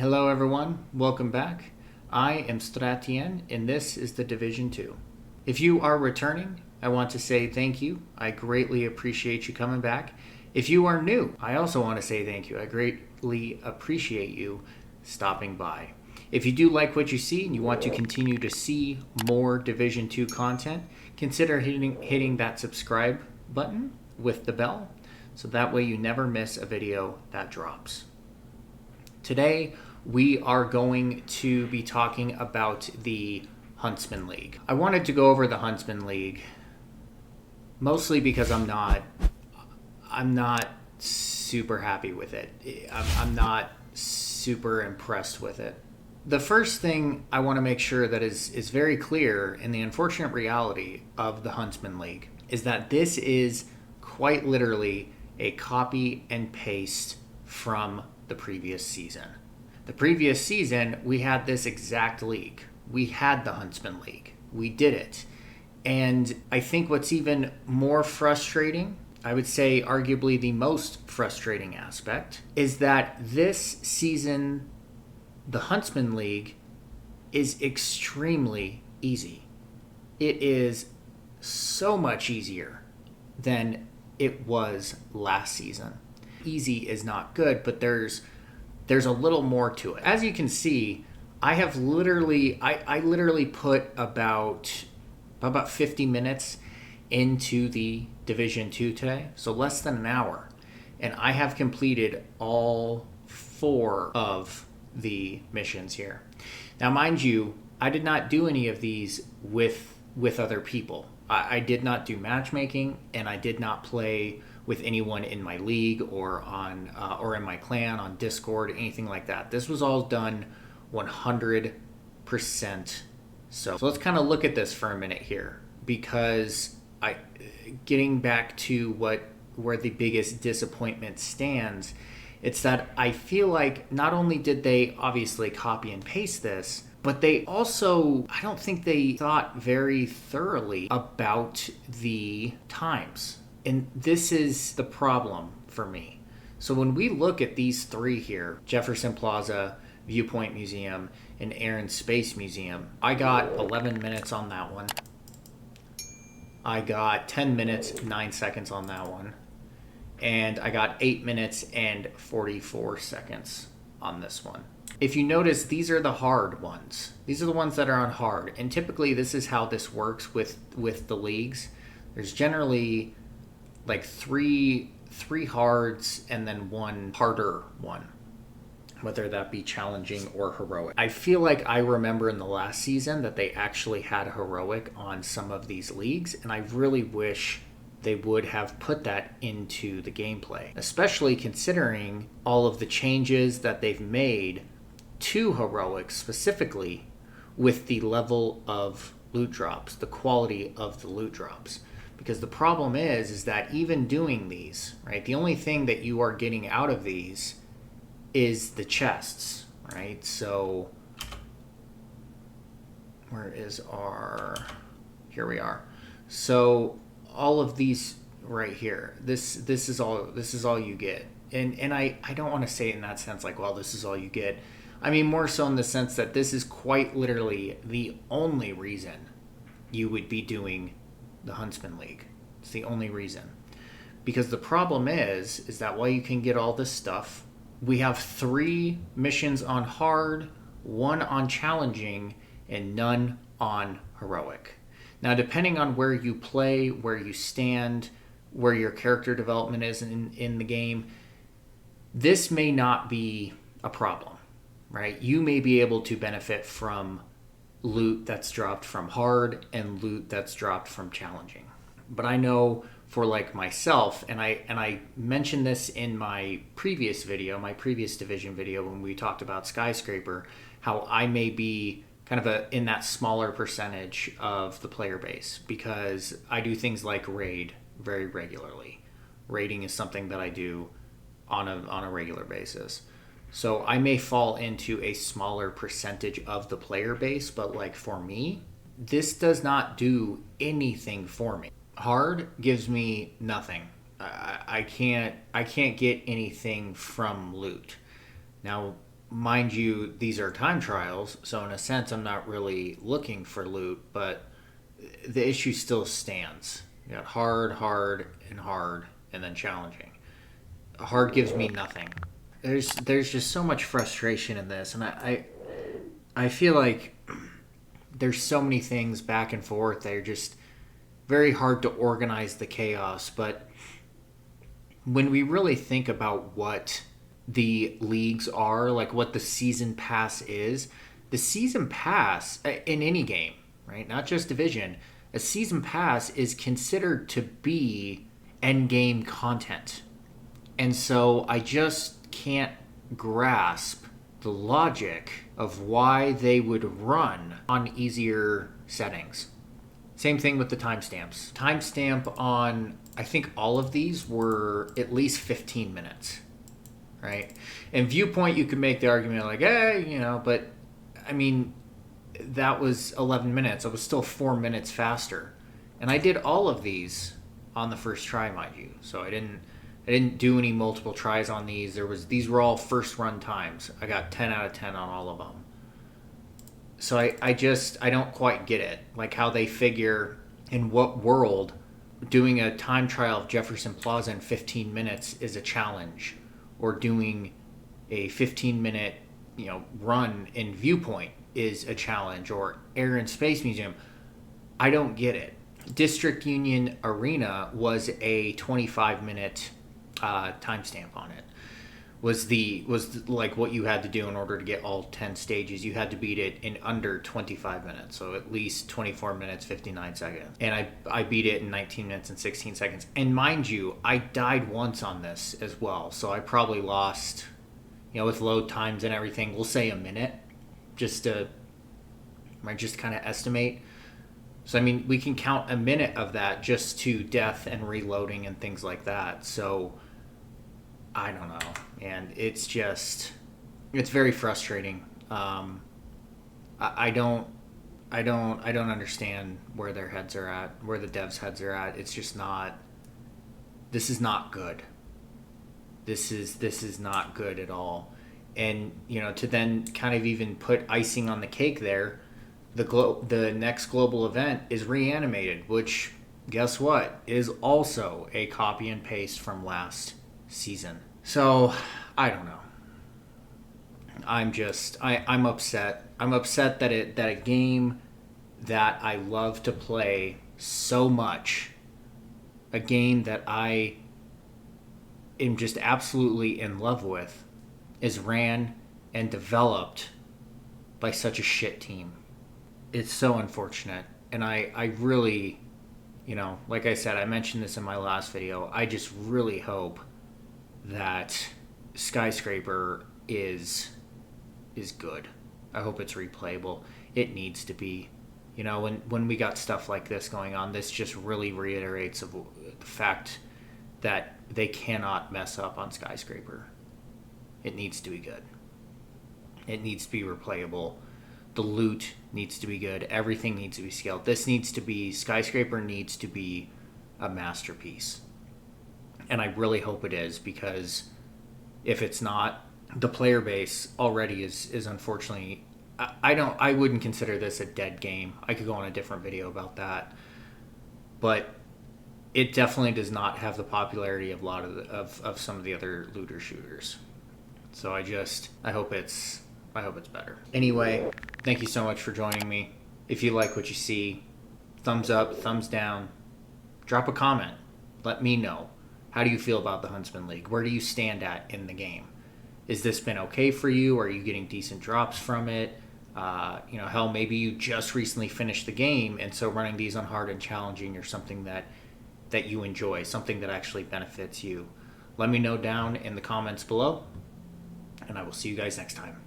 Hello everyone, welcome back. I am Stratien and this is the Division 2. If you are returning, I want to say thank you. I greatly appreciate you coming back. If you are new, I also want to say thank you. I greatly appreciate you stopping by. If you do like what you see and you want to continue to see more Division 2 content, consider hitting that subscribe button with the bell so that way you never miss a video that drops. Today, we are going to be talking about the Huntsman League. I wanted to go over the Huntsman League mostly because I'm not super happy with it. I'm not super impressed with it. The first thing I want to make sure that is very clear in the unfortunate reality of the Huntsman League is that this is quite literally a copy and paste from the previous season. The previous season, we had this exact league. We had the Huntsman League. We did it. And I think what's even more frustrating, I would say arguably the most frustrating aspect, is that this season, the Huntsman League is extremely easy. It is so much easier than it was last season. Easy is not good, but there's a little more to it. As you can see, I literally put about 50 minutes into the Division 2 today, so less than an hour. And I have completed all 4 of the missions here. Now, mind you, I did not do any of these with other people. I did not do matchmaking, and I did not play with anyone in my league or in my clan on Discord, anything like that. This was all done 100%. So let's kind of look at this for a minute here, because getting back to where the biggest disappointment stands, it's that I feel like not only did they obviously copy and paste this, but they also, I don't think they thought very thoroughly about the times. And this is the problem for me. So when we look at these 3 here, Jefferson Plaza, Viewpoint Museum, and Air and Space Museum, I got 11 minutes on that one. I got 10 minutes, 9 seconds on that one. And I got 8 minutes and 44 seconds on this one. If you notice, these are the hard ones. These are the ones that are on hard. And typically this is how this works with the leagues. There's generally like three hards and then 1 harder one, whether that be challenging or heroic. I feel like I remember in the last season that they actually had heroic on some of these leagues, and I really wish they would have put that into the gameplay, especially considering all of the changes that they've made to heroic, specifically with the level of loot drops, the quality of the loot drops. Because the problem is that even doing these, right, the only thing that you are getting out of these is the chests, right? So where is our, here we are. So all of these right here, this is all you get. And I don't want to say it in that sense like, well, this is all you get. I mean, more so in the sense that this is quite literally the only reason you would be doing the Huntsman League. It's the only reason. Because the problem is that while you can get all this stuff, we have 3 missions on hard, 1 on challenging, and none on heroic. Now, depending on where you play, where you stand, where your character development is in the game, this may not be a problem, right? You may be able to benefit from loot that's dropped from hard and loot that's dropped from challenging. But I know for like myself, and I mentioned this in my previous video, my previous division video when we talked about Skyscraper, how I may be kind of in that smaller percentage of the player base because I do things like raid very regularly. Raiding is something that I do on a regular basis. So I may fall into a smaller percentage of the player base, but like for me, this does not do anything for me. Hard gives me nothing. I can't get anything from loot. Now, mind you, these are time trials, so in a sense, I'm not really looking for loot, but the issue still stands. You got hard, hard, and then challenging. Hard gives me nothing. There's just so much frustration in this, and I feel like there's so many things back and forth that are just very hard to organize the chaos. But when we really think about what the leagues are, like what the season pass is, the season pass in any game, right? Not just division, a season pass is considered to be end game content. And so I just can't grasp the logic of why they would run on easier settings. Same thing with the timestamps. Timestamp on, I think all of these were at least 15 minutes, right? And viewpoint, you could make the argument like, hey, but I mean, that was 11 minutes. I was still 4 minutes faster. And I did all of these on the first try, mind you. So I didn't do any multiple tries on these. These were all first run times. I got 10 out of 10 on all of them. So I don't quite get it. Like how they figure in what world doing a time trial of Jefferson Plaza in 15 minutes is a challenge, or doing a 15-minute, run in Viewpoint is a challenge, or Air and Space Museum. I don't get it. District Union Arena was a 25-minute timestamp on it. Was like what you had to do in order to get all 10 stages. You had to beat it in under 25 minutes, so at least 24 minutes 59 seconds. And I beat it in 19 minutes and 16 seconds. And mind you, I died once on this as well, so I probably lost, with load times and everything, we'll say a minute, just to kind of estimate. So I mean, we can count a minute of that just to death and reloading and things like that. So I don't know, and it's very frustrating. I don't understand where their heads are at, where the devs' heads are at. It's just not. This is not good. This is not good at all. And to then kind of even put icing on the cake there, the next global event is Reanimated, which guess what is also a copy and paste from last season. So I don't know. I'm upset. I'm upset that a game that I love to play so much, a game that I am just absolutely in love with, is ran and developed by such a shit team. It's so unfortunate. And I really, like I said, I mentioned this in my last video, I just really hope that Skyscraper is good. I hope it's replayable. It needs to be. When we got stuff like this going on, this just really reiterates of the fact that they cannot mess up on Skyscraper. It needs to be good. It needs to be replayable. The loot needs to be good. Everything needs to be scaled. Skyscraper needs to be a masterpiece. And I really hope it is, because if it's not, the player base already is unfortunately, I wouldn't consider this a dead game. I could go on a different video about that. But it definitely does not have the popularity of a lot of some of the other looter shooters. So I hope it's better. Anyway, thank you so much for joining me. If you like what you see, thumbs up, thumbs down, drop a comment. Let me know. How do you feel about the Huntsman League? Where do you stand at in the game? Is this been okay for you? Are you getting decent drops from it? Hell, maybe you just recently finished the game, and so running these on hard and challenging or something that you enjoy, something that actually benefits you. Let me know down in the comments below, and I will see you guys next time.